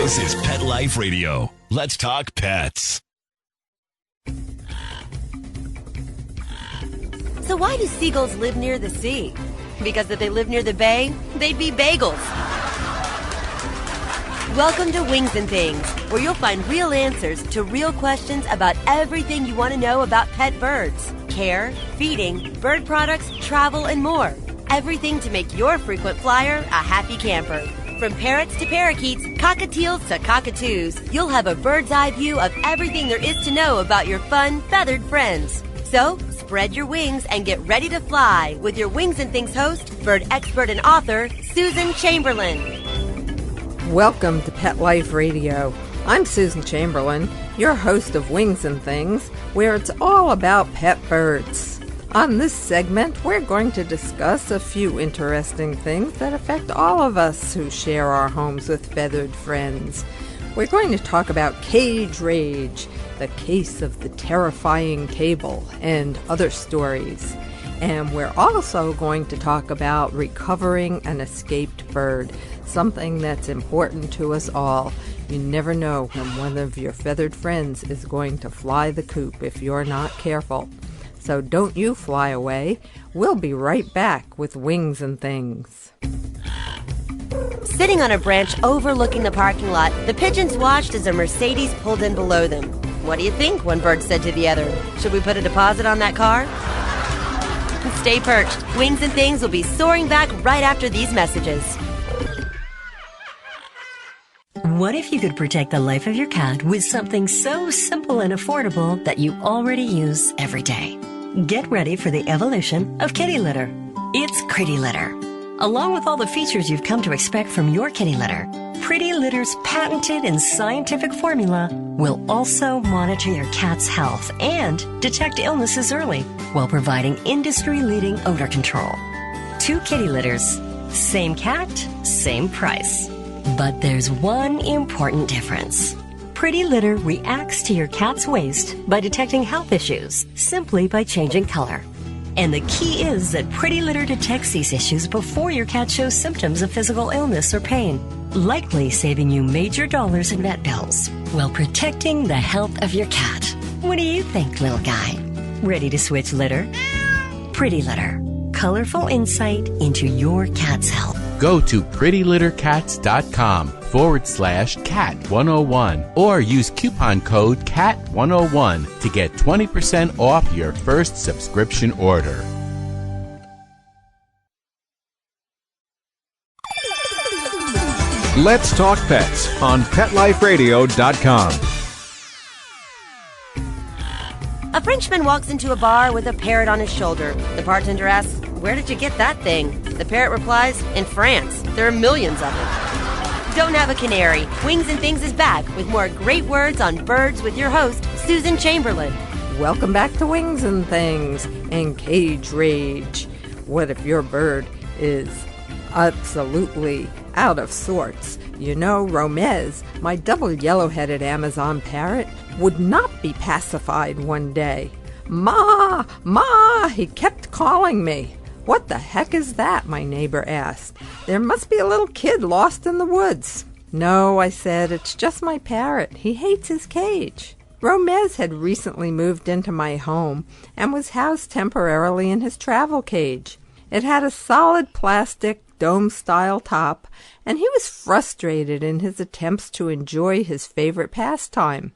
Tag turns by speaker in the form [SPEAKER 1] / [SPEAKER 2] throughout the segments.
[SPEAKER 1] This is Pet Life Radio. Let's talk pets.
[SPEAKER 2] So why do seagulls live near the sea? Because if they lived near the bay, they'd be bagels. Welcome to Wings and Things, where you'll find real answers to real questions about everything you want to know about pet birds. Care, feeding, bird products, travel, and more. Everything to make your frequent flyer a happy camper. From parrots to parakeets, cockatiels to cockatoos, you'll have a bird's eye view of everything there is to know about your fun, feathered friends. So, spread your wings and get ready to fly with your Wings and Things host, bird expert and author, Susan Chamberlain.
[SPEAKER 3] Welcome to Pet Life Radio. I'm Susan Chamberlain, your host of Wings and Things, where it's all about pet birds. On this segment, we're going to discuss a few interesting things that affect all of us who share our homes with feathered friends. We're going to talk about cage rage, the case of the terrifying table, and other stories. And we're also going to talk about recovering an escaped bird, something that's important to us all. You never know when one of your feathered friends is going to fly the coop if you're not careful. So don't you fly away. We'll be right back with Wings and Things.
[SPEAKER 2] Sitting on a branch overlooking the parking lot, the pigeons watched as a Mercedes pulled in below them. What do you think? One bird said to the other. Should we put a deposit on that car? Stay perched. Wings and Things will be soaring back right after these messages.
[SPEAKER 4] What if you could protect the life of your cat with something so simple and affordable that you already use every day? Get ready for the evolution of kitty litter. It's Pretty Litter. Along with all the features you've come to expect from your kitty litter, Pretty Litter's patented and scientific formula will also monitor your cat's health and detect illnesses early while providing industry-leading odor control. 2 kitty litters, same cat, same price. But there's one important difference. Pretty Litter reacts to your cat's waste by detecting health issues simply by changing color. And the key is that Pretty Litter detects these issues before your cat shows symptoms of physical illness or pain, likely saving you major dollars in vet bills while protecting the health of your cat. What do you think, little guy? Ready to switch litter? Pretty Litter. Colorful insight into your cat's health.
[SPEAKER 5] Go to prettylittercats.com/cat101 or use coupon code CAT101 to get 20% off your first subscription order.
[SPEAKER 6] Let's Talk Pets on PetLifeRadio.com.
[SPEAKER 2] A Frenchman walks into a bar with a parrot on his shoulder. The bartender asks, "Where did you get that thing?" The parrot replies, "In France. There are millions of them." Don't have a canary. Wings and Things is back with more great words on birds with your host, Susan Chamberlain.
[SPEAKER 3] Welcome back to Wings and Things and Cage Rage. What if your bird is absolutely out of sorts? You know, Romez, my double yellow-headed Amazon parrot, would not be pacified one day. "Ma! Ma!" he kept calling me. "What the heck is that?" my neighbor asked. "There must be a little kid lost in the woods." "No," I said, "it's just my parrot. He hates his cage." Romez had recently moved into my home and was housed temporarily in his travel cage. It had a solid plastic dome-style top, and he was frustrated in his attempts to enjoy his favorite pastime,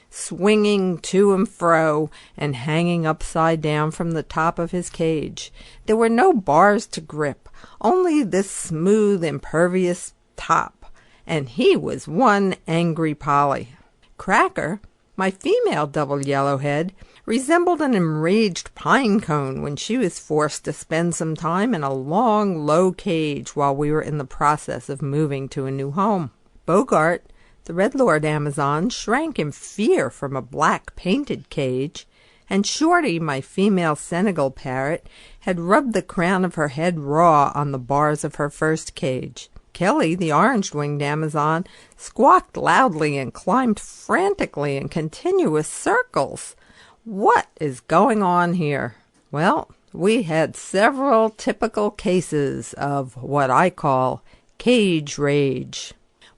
[SPEAKER 3] swinging to and fro and hanging upside down from the top of his cage. There were no bars to grip, only this smooth, impervious top, and he was one angry Polly. Cracker, my female double yellowhead, resembled an enraged pine cone when she was forced to spend some time in a long, low cage while we were in the process of moving to a new home. Bogart, the red lord Amazon, shrank in fear from a black painted cage, and Shorty, my female Senegal parrot, had rubbed the crown of her head raw on the bars of her first cage. Kelly, the orange-winged Amazon, squawked loudly and climbed frantically in continuous circles. What is going on here? Well, we had several typical cases of what I call cage rage.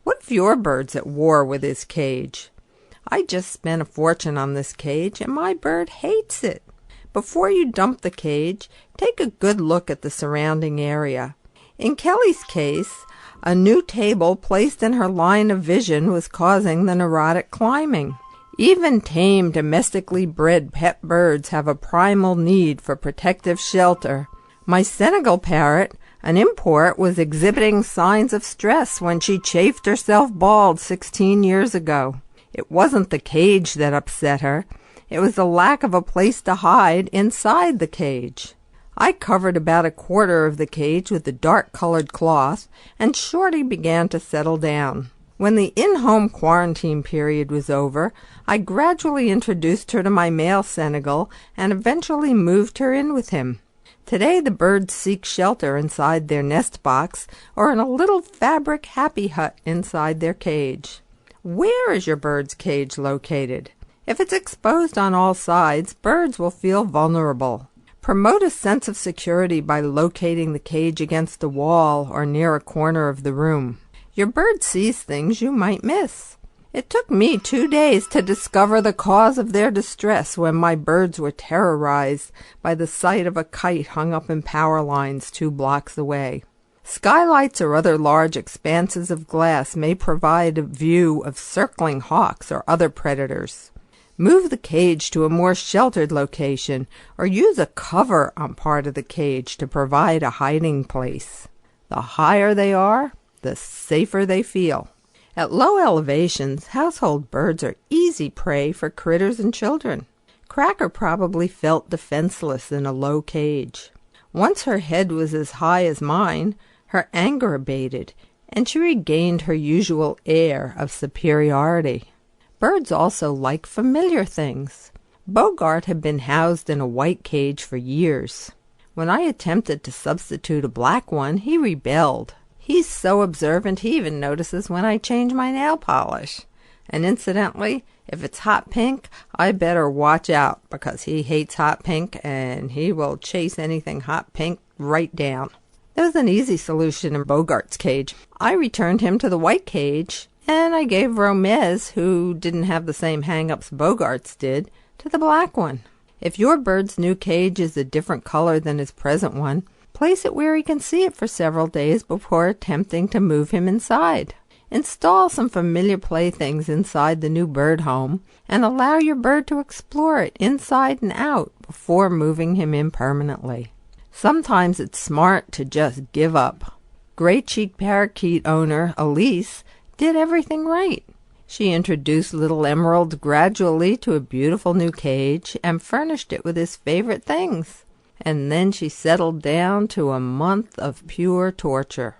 [SPEAKER 3] What if your bird's at war with his cage? I just spent a fortune on this cage, and my bird hates it. Before you dump the cage, take a good look at the surrounding area. In Kelly's case, a new table placed in her line of vision was causing the neurotic climbing. Even tame, domestically bred pet birds have a primal need for protective shelter. My Senegal parrot, an import, was exhibiting signs of stress when she chafed herself bald 16 years ago. It wasn't the cage that upset her. It was the lack of a place to hide inside the cage. I covered about a quarter of the cage with a dark-colored cloth, and Shorty began to settle down. When the in-home quarantine period was over, I gradually introduced her to my male Senegal and eventually moved her in with him. Today the birds seek shelter inside their nest box or in a little fabric happy hut inside their cage. Where is your bird's cage located? If it's exposed on all sides, birds will feel vulnerable. Promote a sense of security by locating the cage against a wall or near a corner of the room. Your bird sees things you might miss. It took me 2 days to discover the cause of their distress when my birds were terrorized by the sight of a kite hung up in power lines 2 blocks away. Skylights or other large expanses of glass may provide a view of circling hawks or other predators. Move the cage to a more sheltered location or use a cover on part of the cage to provide a hiding place. The higher they are, the safer they feel. At low elevations, household birds are easy prey for critters and children. Cracker probably felt defenseless in a low cage. Once her head was as high as mine, her anger abated, and she regained her usual air of superiority. Birds also like familiar things. Bogart had been housed in a white cage for years. When I attempted to substitute a black one, he rebelled. He's so observant he even notices when I change my nail polish. And incidentally, if it's hot pink, I better watch out because he hates hot pink and he will chase anything hot pink right down. There was an easy solution in Bogart's cage. I returned him to the white cage, and I gave Romez, who didn't have the same hang-ups Bogart's did, to the black one. If your bird's new cage is a different color than his present one, place it where he can see it for several days before attempting to move him inside. Install some familiar playthings inside the new bird home, and allow your bird to explore it inside and out before moving him in permanently. Sometimes it's smart to just give up. Gray Cheek parakeet owner Elise did everything right. She introduced little Emerald gradually to a beautiful new cage and furnished it with his favorite things. And then she settled down to a month of pure torture.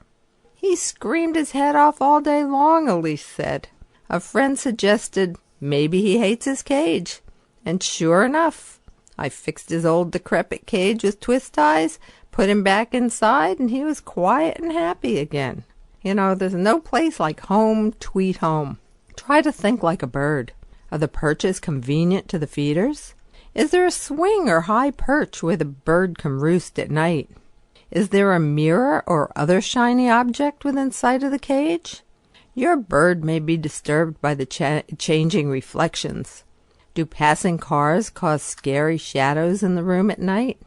[SPEAKER 3] He screamed his head off all day long, Elise said. A friend suggested maybe he hates his cage. And sure enough, I fixed his old decrepit cage with twist ties, put him back inside, and he was quiet and happy again. You know, there's no place like home, tweet home. Try to think like a bird. Are the perches convenient to the feeders? Is there a swing or high perch where the bird can roost at night? Is there a mirror or other shiny object within sight of the cage? Your bird may be disturbed by the changing reflections. Do passing cars cause scary shadows in the room at night?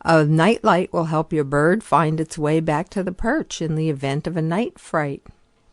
[SPEAKER 3] A nightlight will help your bird find its way back to the perch in the event of a night fright.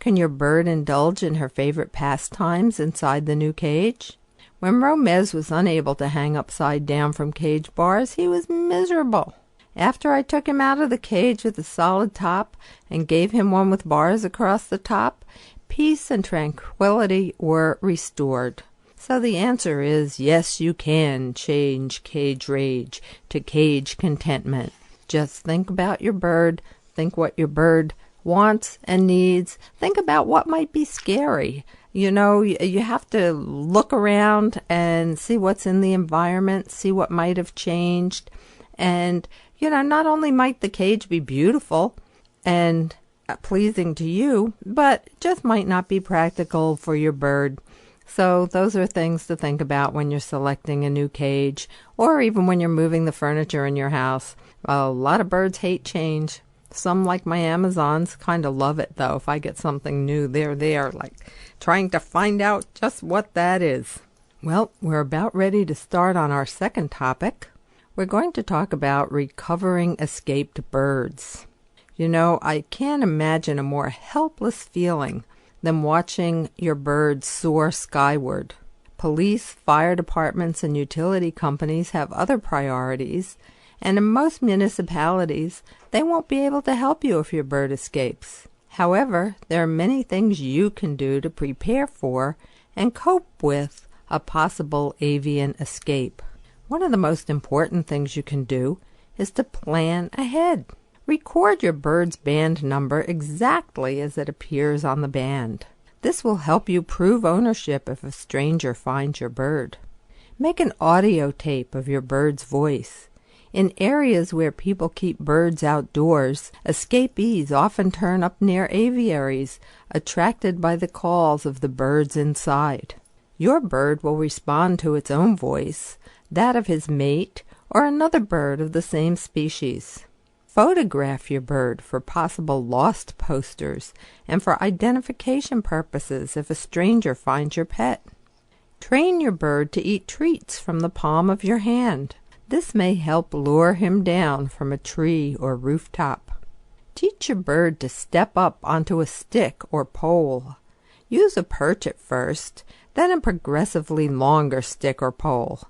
[SPEAKER 3] Can your bird indulge in her favorite pastimes inside the new cage? When Romez was unable to hang upside down from cage bars, he was miserable. After I took him out of the cage with a solid top and gave him one with bars across the top, peace and tranquility were restored. So the answer is, yes, you can change cage rage to cage contentment. Just think about your bird, think what your bird wants and needs, think about what might be scary. You know, you have to look around and see what's in the environment, see what might have changed. And, you know, not only might the cage be beautiful and pleasing to you, but it just might not be practical for your bird. So those are things to think about when you're selecting a new cage or even when you're moving the furniture in your house. A lot of birds hate change. Some, like my Amazons, kind of love it, though. If I get something new, they're there, like trying to find out just what that is. Well, we're about ready to start on our second topic. We're going to talk about recovering escaped birds. You know, I can't imagine a more helpless feeling than watching your birds soar skyward. Police, fire departments, and utility companies have other priorities, and in most municipalities, they won't be able to help you if your bird escapes. However, there are many things you can do to prepare for and cope with a possible avian escape. One of the most important things you can do is to plan ahead. Record your bird's band number exactly as it appears on the band. This will help you prove ownership if a stranger finds your bird. Make an audio tape of your bird's voice. In areas where people keep birds outdoors, escapees often turn up near aviaries, attracted by the calls of the birds inside. Your bird will respond to its own voice, that of his mate, or another bird of the same species. Photograph your bird for possible lost posters and for identification purposes if a stranger finds your pet. Train your bird to eat treats from the palm of your hand. This may help lure him down from a tree or rooftop. Teach your bird to step up onto a stick or pole. Use a perch at first, then a progressively longer stick or pole.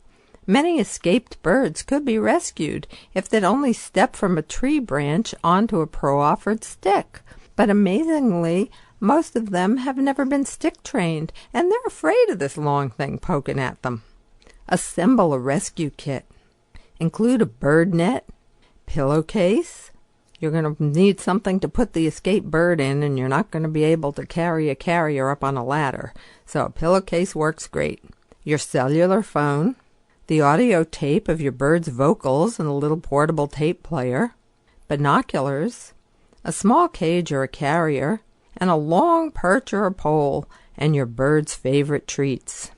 [SPEAKER 3] Many escaped birds could be rescued if they'd only step from a tree branch onto a pro-offered stick. But amazingly, most of them have never been stick-trained, and they're afraid of this long thing poking at them. Assemble a rescue kit. Include a bird net, pillowcase. You're going to need something to put the escaped bird in, and you're not going to be able to carry a carrier up on a ladder. So a pillowcase works great. Your cellular phone, the audio tape of your bird's vocals and a little portable tape player, binoculars, a small cage or a carrier, and a long perch or a pole, and your bird's favorite treats.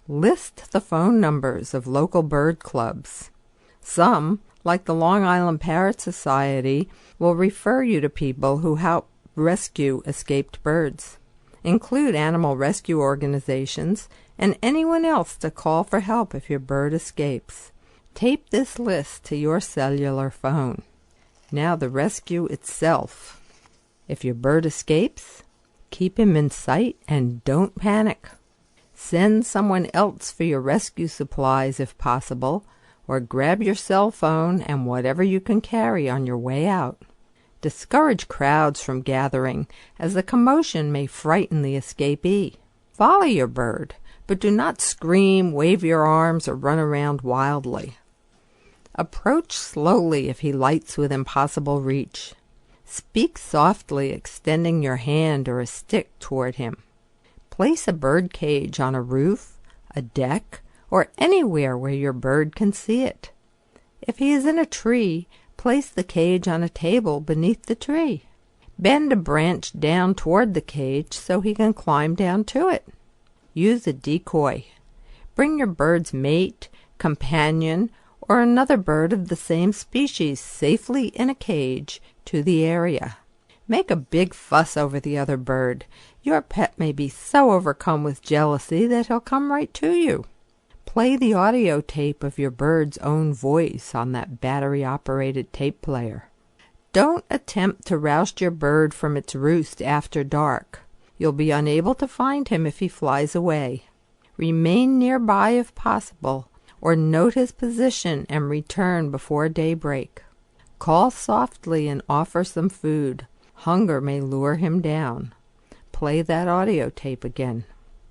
[SPEAKER 3] List the phone numbers of local bird clubs. Some, like the Long Island Parrot Society, will refer you to people who help rescue escaped birds. Include animal rescue organizations and anyone else to call for help if your bird escapes. Tape this list to your cellular phone. Now the rescue itself. If your bird escapes, keep him in sight and don't panic. Send someone else for your rescue supplies if possible, or grab your cell phone and whatever you can carry on your way out. Discourage crowds from gathering, as the commotion may frighten the escapee. Follow your bird, but do not scream, wave your arms, or run around wildly. Approach slowly if he lights within possible reach. Speak softly, extending your hand or a stick toward him. Place a bird cage on a roof, a deck, or anywhere where your bird can see it. If he is in a tree, place the cage on a table beneath the tree. Bend a branch down toward the cage so he can climb down to it. Use a decoy. Bring your bird's mate, companion, or another bird of the same species safely in a cage to the area. Make a big fuss over the other bird. Your pet may be so overcome with jealousy that he'll come right to you. Play the audio tape of your bird's own voice on that battery-operated tape player. Don't attempt to roust your bird from its roost after dark. You'll be unable to find him if he flies away. Remain nearby if possible, or note his position and return before daybreak. Call softly and offer some food. Hunger may lure him down. Play that audio tape again.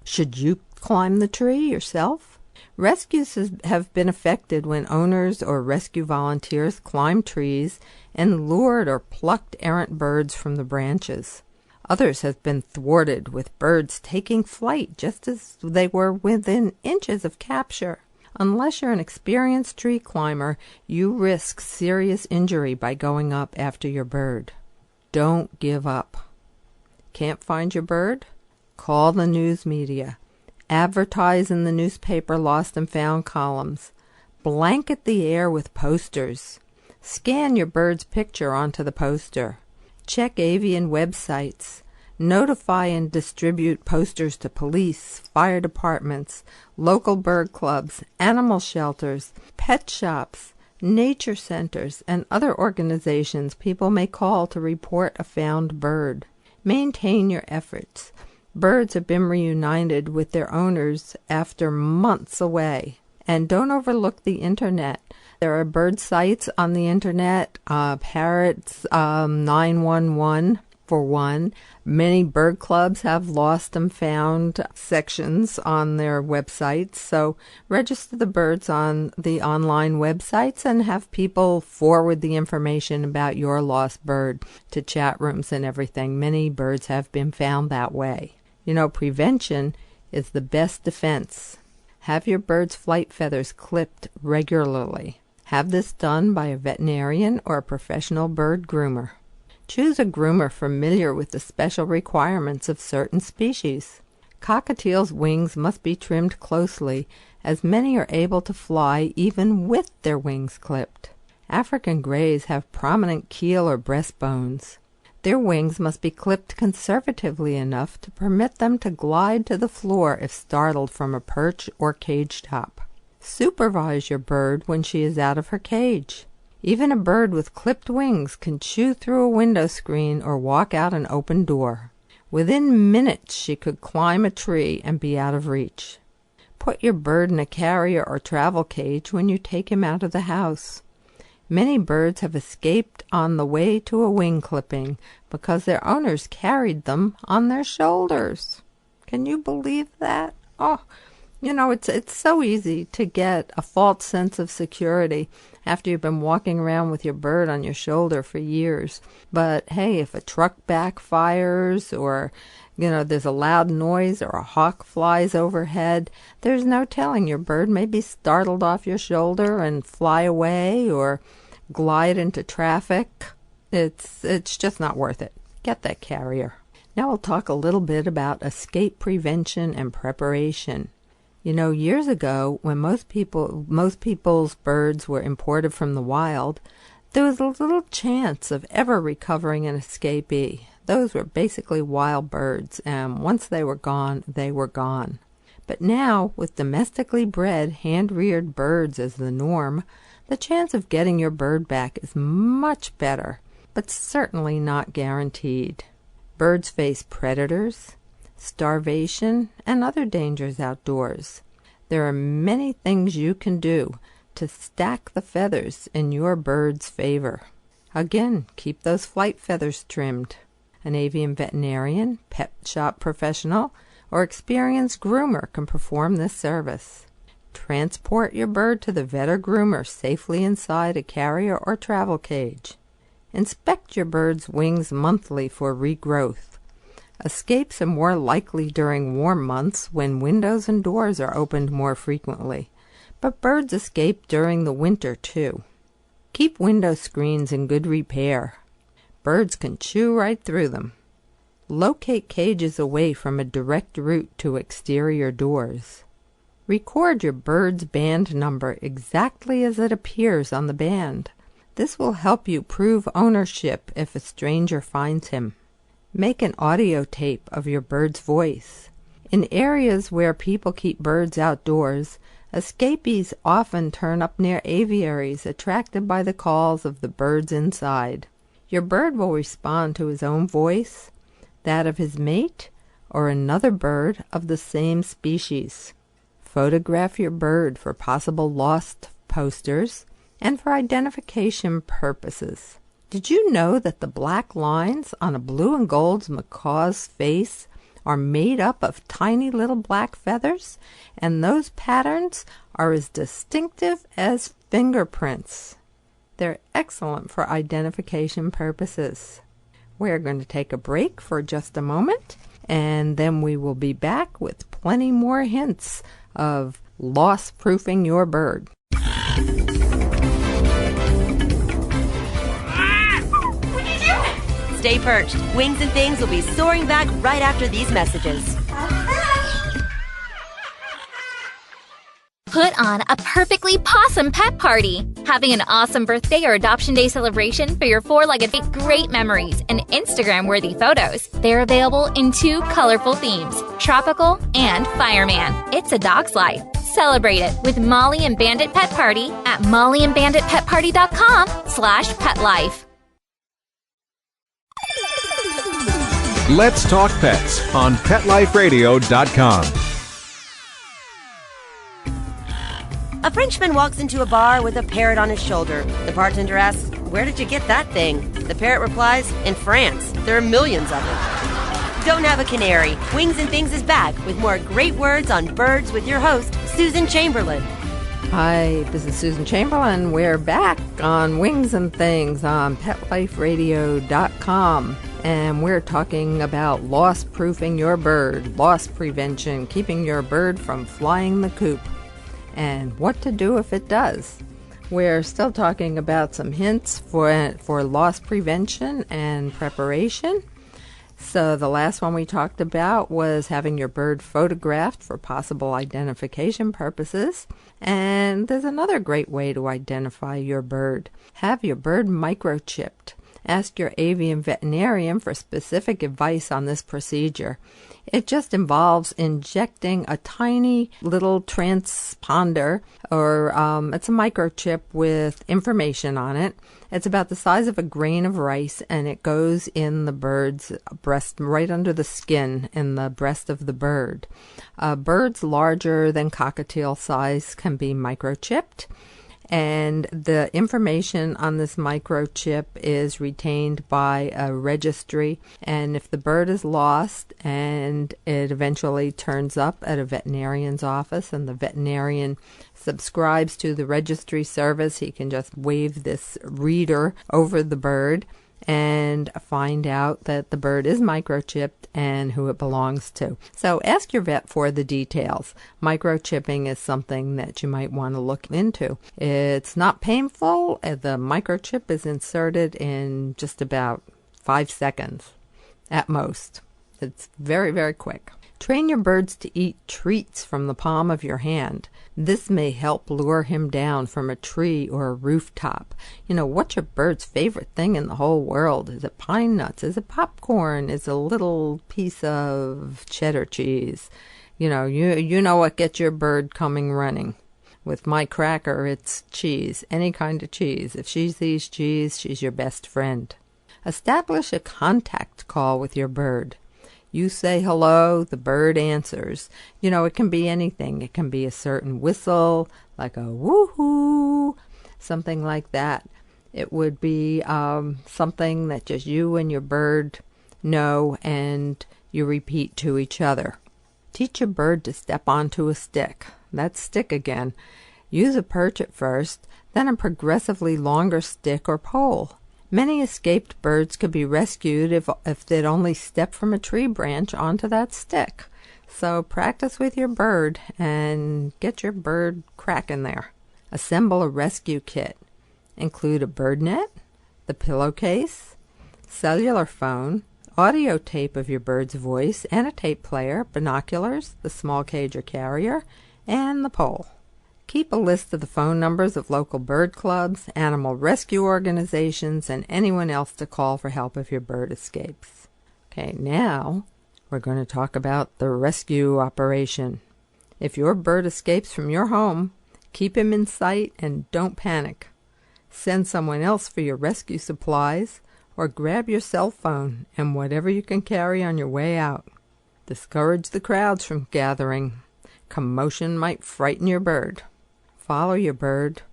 [SPEAKER 3] Should you climb the tree yourself? Rescues have been effected when owners or rescue volunteers climbed trees and lured or plucked errant birds from the branches. Others have been thwarted with birds taking flight just as they were within inches of capture. Unless you're an experienced tree climber, you risk serious injury by going up after your bird. Don't give up. Can't find your bird? Call the news media. Advertise in the newspaper lost and found columns. Blanket the air with posters. Scan your bird's picture onto the poster. Check avian websites. Notify and distribute posters to police, fire departments, local bird clubs, animal shelters, pet shops, nature centers, and other organizations people may call to report a found bird. Maintain your efforts. Birds have been reunited with their owners after months away. And don't overlook the internet. There are bird sites on the internet, Parrots 911 for one. Many bird clubs have lost and found sections on their websites. So register the birds on the online websites and have people forward the information about your lost bird to chat rooms and everything. Many birds have been found that way. You know, prevention is the best defense. Have your bird's flight feathers clipped regularly. Have this done by a veterinarian or a professional bird groomer. Choose a groomer familiar with the special requirements of certain species. Cockatiels' wings must be trimmed closely, as many are able to fly even with their wings clipped. African greys have prominent keel or breastbones. Their wings must be clipped conservatively enough to permit them to glide to the floor if startled from a perch or cage top. Supervise your bird when she is out of her cage. Even a bird with clipped wings can chew through a window screen or walk out an open door. Within minutes she could climb a tree and be out of reach. Put your bird in a carrier or travel cage when you take him out of the house. Many birds have escaped on the way to a wing clipping because their owners carried them on their shoulders. Can you believe that? Oh, you know, it's so easy to get a false sense of security after you've been walking around with your bird on your shoulder for years. But hey, if a truck backfires or, you know, there's a loud noise or a hawk flies overhead, there's no telling. Your bird may be startled off your shoulder and fly away or glide into traffic. It's just not worth it. Get that carrier. Now we'll talk a little bit about escape prevention and preparation. You know, years ago, when most people's birds were imported from the wild, there was a little chance of ever recovering an escapee. Those were basically wild birds, and once they were gone, they were gone. But now, with domestically bred, hand-reared birds as the norm, the chance of getting your bird back is much better, but certainly not guaranteed. Birds face predators, starvation, and other dangers outdoors. There are many things you can do to stack the feathers in your bird's favor. Again, keep those flight feathers trimmed. An avian veterinarian, pet shop professional, or experienced groomer can perform this service. Transport your bird to the vet or groomer safely inside a carrier or travel cage. Inspect your bird's wings monthly for regrowth. Escapes are more likely during warm months when windows and doors are opened more frequently, but birds escape during the winter too. Keep window screens in good repair. Birds can chew right through them. Locate cages away from a direct route to exterior doors. Record your bird's band number exactly as it appears on the band. This will help you prove ownership if a stranger finds him. Make an audio tape of your bird's voice. In areas where people keep birds outdoors, escapees often turn up near aviaries attracted by the calls of the birds inside. Your bird will respond to his own voice, that of his mate, or another bird of the same species. Photograph your bird for possible lost posters and for identification purposes. Did you know that the black lines on a blue and gold macaw's face are made up of tiny little black feathers, and those patterns are as distinctive as fingerprints? They're excellent for identification purposes. We're going to take a break for just a moment, and then we will be back with plenty more hints of loss-proofing your bird.
[SPEAKER 2] Stay perched. Wings and Things will be soaring back right after these messages.
[SPEAKER 7] Put on a perfectly possum pet party. Having an awesome birthday or adoption day celebration for your four-legged pet, great memories and Instagram-worthy photos. They're available in 2 colorful themes, tropical and fireman. It's a dog's life. Celebrate it with Molly and Bandit Pet Party at mollyandbanditpetparty.com/petlife.
[SPEAKER 6] Let's Talk Pets on PetLifeRadio.com.
[SPEAKER 2] A Frenchman walks into a bar with a parrot on his shoulder. The bartender asks, "Where did you get that thing?" The parrot replies, "In France. There are millions of them." Don't have a canary. Wings and Things is back with more great words on birds with your host, Susan Chamberlain.
[SPEAKER 3] Hi, this is Susan Chamberlain. We're back on Wings and Things on PetLifeRadio.com. And we're talking about loss-proofing your bird, loss prevention, keeping your bird from flying the coop, and what to do if it does. We're still talking about some hints for loss prevention and preparation. So the last one we talked about was having your bird photographed for possible identification purposes. And there's another great way to identify your bird. Have your bird microchipped. Ask your avian veterinarian for specific advice on this procedure. It just involves injecting a tiny little transponder, or it's a microchip with information on it. It's about the size of a grain of rice, and it goes in the bird's breast, right under the skin in the breast of the bird. Birds larger than cockatiel size can be microchipped. And the information on this microchip is retained by a registry. And if the bird is lost and it eventually turns up at a veterinarian's office and the veterinarian subscribes to the registry service, he can just wave this reader over the bird and find out that the bird is microchipped and who it belongs to. So ask your vet for the details. Microchipping is something that you might want to look into. It's not painful. The microchip is inserted in just about 5 seconds at most. It's very, very quick. Train your birds to eat treats from the palm of your hand. This may help lure him down from a tree or a rooftop. You know, what's your bird's favorite thing in the whole world? Is it pine nuts? Is it popcorn? Is it a little piece of cheddar cheese? You know what gets your bird coming running. With my cracker, it's cheese, any kind of cheese. If she sees cheese, she's your best friend. Establish a contact call with your bird. You say hello, the bird answers. It can be anything. It can be a certain whistle, like a woohoo, something like that. It would be something that just you and your bird know and you repeat to each other. Teach your bird to step onto a stick. That's stick again. Use a perch at first, then a progressively longer stick or pole. Many escaped birds could be rescued if they'd only step from a tree branch onto that stick. So practice with your bird and get your bird cracking there. Assemble a rescue kit. Include a bird net, the pillowcase, cellular phone, audio tape of your bird's voice and a tape player, binoculars, the small cage or carrier, and the pole. Keep a list of the phone numbers of local bird clubs, animal rescue organizations, and anyone else to call for help if your bird escapes. Okay, now we're going to talk about the rescue operation. If your bird escapes from your home, keep him in sight and don't panic. Send someone else for your rescue supplies, or grab your cell phone and whatever you can carry on your way out. Discourage the crowds from gathering. Commotion might frighten your bird. Follow your bird,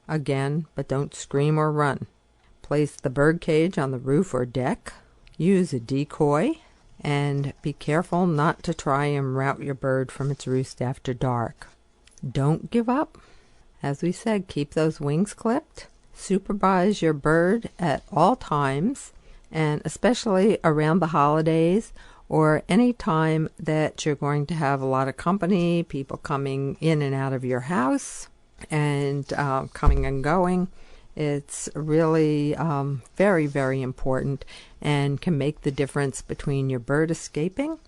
[SPEAKER 3] again, but don't scream or run. Place the bird cage on the roof or deck. Use a decoy, and be careful not to try and rout your bird from its roost after dark. Don't give up. As we said, keep those wings clipped. Supervise your bird at all times, and especially around the holidays or any time that you're going to have a lot of company, people coming in and out of your house and coming and going. It's really very, very important and can make the difference between your bird escaping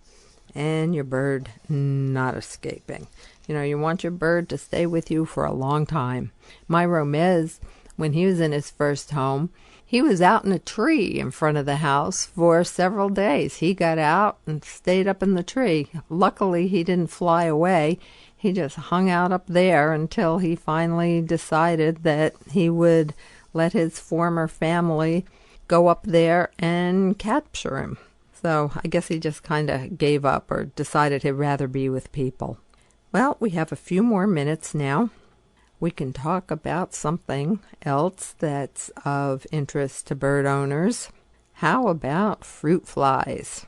[SPEAKER 3] and your bird not escaping. You know, you want your bird to stay with you for a long time. My Romez, when he was in his first home, he was out in a tree in front of the house for several days. He got out and stayed up in the tree. Luckily, he didn't fly away. He just hung out up there until he finally decided that he would let his former family go up there and capture him. So I guess he just kind of gave up or decided he'd rather be with people. Well, we have a few more minutes now. We can talk about something else that's of interest to bird owners. How about fruit flies?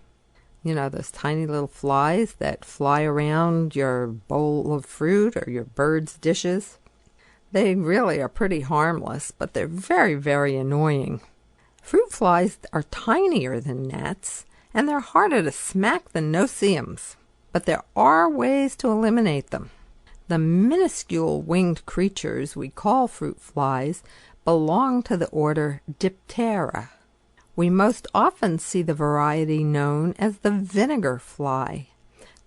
[SPEAKER 3] You know, those tiny little flies that fly around your bowl of fruit or your bird's dishes. They really are pretty harmless, but they're very, very annoying. Fruit flies are tinier than gnats, and they're harder to smack than no-see-ums. But there are ways to eliminate them. The minuscule winged creatures we call fruit flies belong to the order Diptera. We most often see the variety known as the vinegar fly.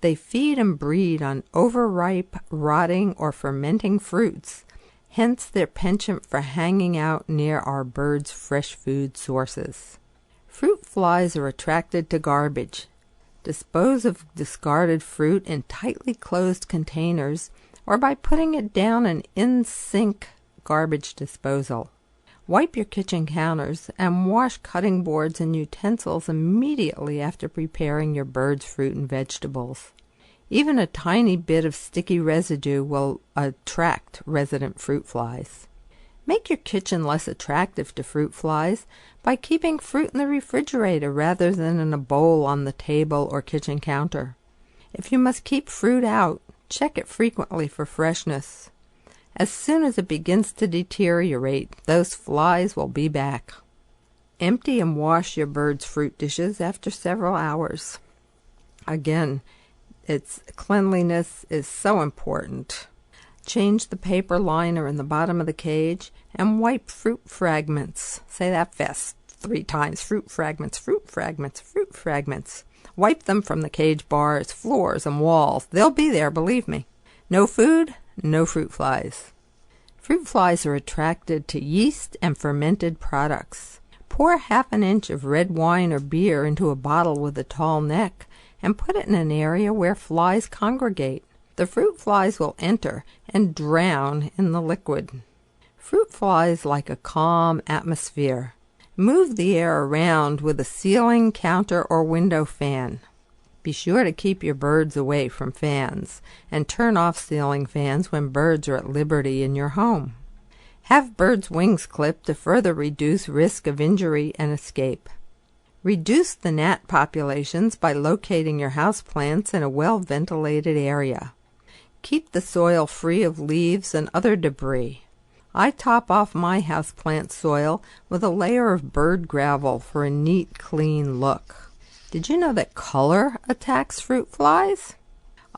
[SPEAKER 3] They feed and breed on overripe, rotting, or fermenting fruits, hence their penchant for hanging out near our birds' fresh food sources. Fruit flies are attracted to garbage. Dispose of discarded fruit in tightly closed containers or by putting it down an in-sink garbage disposal. Wipe your kitchen counters and wash cutting boards and utensils immediately after preparing your bird's fruit and vegetables. Even a tiny bit of sticky residue will attract resident fruit flies. Make your kitchen less attractive to fruit flies by keeping fruit in the refrigerator rather than in a bowl on the table or kitchen counter. If you must keep fruit out, check it frequently for freshness. As soon as it begins to deteriorate, those flies will be back. Empty and wash your bird's fruit dishes after several hours. Again, its cleanliness is so important. Change the paper liner in the bottom of the cage and wipe fruit fragments. Say that fast 3 times. Fruit fragments, fruit fragments, fruit fragments. Wipe them from the cage bars, floors, and walls. They'll be there, believe me. No food, no fruit flies. Fruit flies are attracted to yeast and fermented products. Pour half an inch of red wine or beer into a bottle with a tall neck and put it in an area where flies congregate. The fruit flies will enter and drown in the liquid. Fruit flies like a calm atmosphere. Move the air around with a ceiling, counter, or window fan. Be sure to keep your birds away from fans and turn off ceiling fans when birds are at liberty in your home. Have birds' wings clipped to further reduce risk of injury and escape. Reduce the gnat populations by locating your houseplants in a well-ventilated area. Keep the soil free of leaves and other debris. I top off my houseplant soil with a layer of bird gravel for a neat, clean look. Did you know that color attacks fruit flies?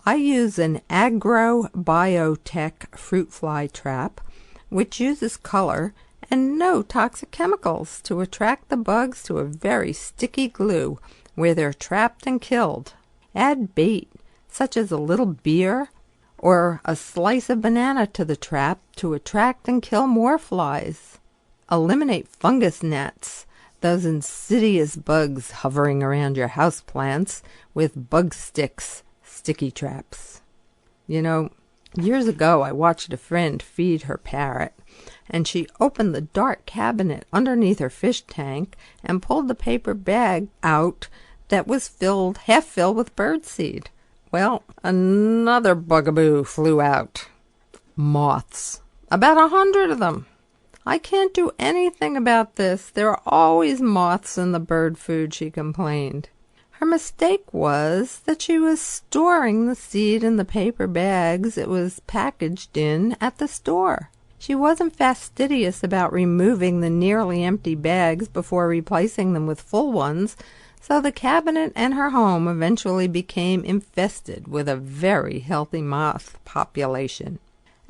[SPEAKER 3] I use an agrobiotech fruit fly trap, which uses color and no toxic chemicals to attract the bugs to a very sticky glue where they're trapped and killed. Add bait, such as a little beer or a slice of banana to the trap to attract and kill more flies. Eliminate fungus gnats, those insidious bugs hovering around your houseplants, with bug sticks, sticky traps. You know, years ago I watched a friend feed her parrot, and she opened the dark cabinet underneath her fish tank and pulled the paper bag out that was half filled with birdseed. Well, another bugaboo flew out. Moths. About 100 of them. I can't do anything about this. There are always moths in the bird food, she complained. Her mistake was that she was storing the seed in the paper bags it was packaged in at the store. She wasn't fastidious about removing the nearly empty bags before replacing them with full ones, so the cabinet and her home eventually became infested with a very healthy moth population.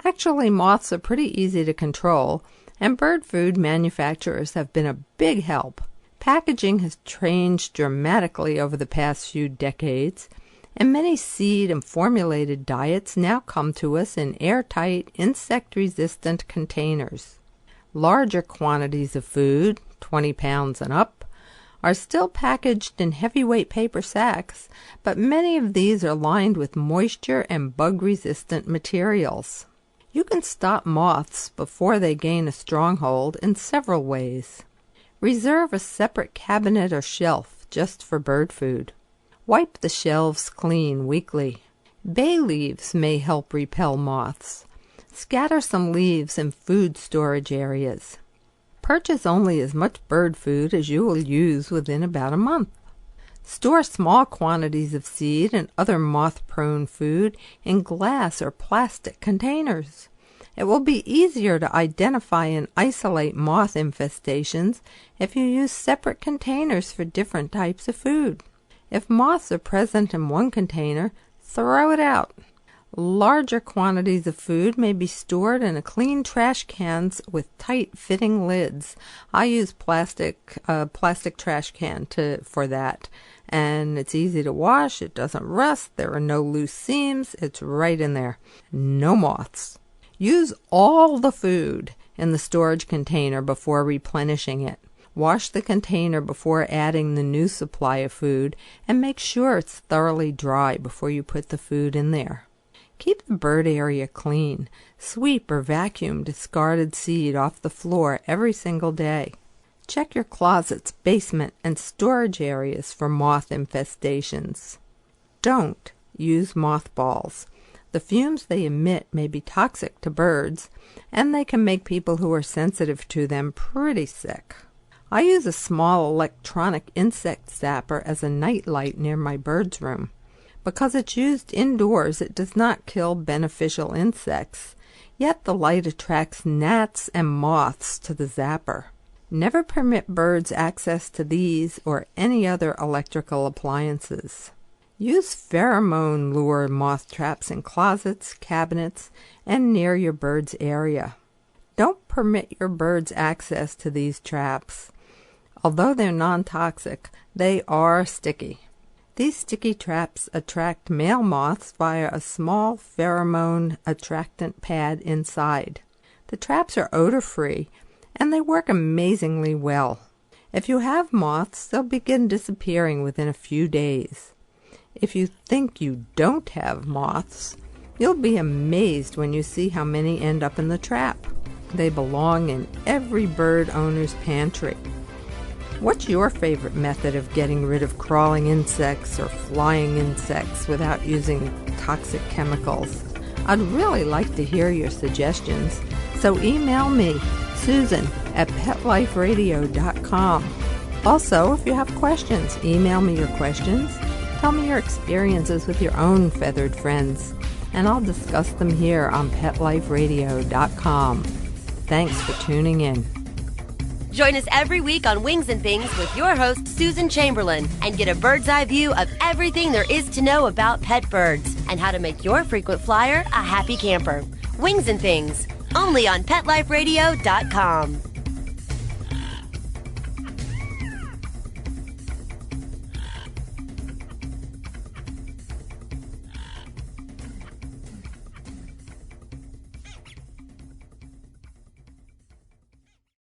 [SPEAKER 3] Actually, moths are pretty easy to control, and bird food manufacturers have been a big help. Packaging has changed dramatically over the past few decades, and many seed and formulated diets now come to us in airtight, insect-resistant containers. Larger quantities of food, 20 pounds and up, are still packaged in heavyweight paper sacks, but many of these are lined with moisture and bug-resistant materials. You can stop moths before they gain a stronghold in several ways. Reserve a separate cabinet or shelf just for bird food. Wipe the shelves clean weekly. Bay leaves may help repel moths. Scatter some leaves in food storage areas. Purchase only as much bird food as you will use within about a month. Store small quantities of seed and other moth-prone food in glass or plastic containers. It will be easier to identify and isolate moth infestations if you use separate containers for different types of food. If moths are present in one container, throw it out. Larger quantities of food may be stored in clean trash cans with tight-fitting lids. I use plastic trash can for that, and it's easy to wash. It doesn't rust. There are no loose seams. It's right in there. No moths. Use all the food in the storage container before replenishing it. Wash the container before adding the new supply of food, and make sure it's thoroughly dry before you put the food in there. Keep the bird area clean. Sweep or vacuum discarded seed off the floor every single day. Check your closets, basement, and storage areas for moth infestations. Don't use mothballs. The fumes they emit may be toxic to birds, and they can make people who are sensitive to them pretty sick. I use a small electronic insect zapper as a night light near my bird's room. Because it's used indoors, it does not kill beneficial insects, yet the light attracts gnats and moths to the zapper. Never permit birds access to these or any other electrical appliances. Use pheromone lure moth traps in closets, cabinets, and near your bird's area. Don't permit your birds access to these traps. Although they're non-toxic, they are sticky. These sticky traps attract male moths via a small pheromone attractant pad inside. The traps are odor-free, and they work amazingly well. If you have moths, they'll begin disappearing within a few days. If you think you don't have moths, you'll be amazed when you see how many end up in the trap. They belong in every bird owner's pantry. What's your favorite method of getting rid of crawling insects or flying insects without using toxic chemicals? I'd really like to hear your suggestions, so email me, Susan, at PetLifeRadio.com. Also, if you have questions, email me your questions. Tell me your experiences with your own feathered friends, and I'll discuss them here on PetLifeRadio.com. Thanks for tuning in.
[SPEAKER 2] Join us every week on Wings and Things with your host, Susan Chamberlain, and get a bird's eye view of everything there is to know about pet birds and how to make your frequent flyer a happy camper. Wings and Things, only on PetLifeRadio.com.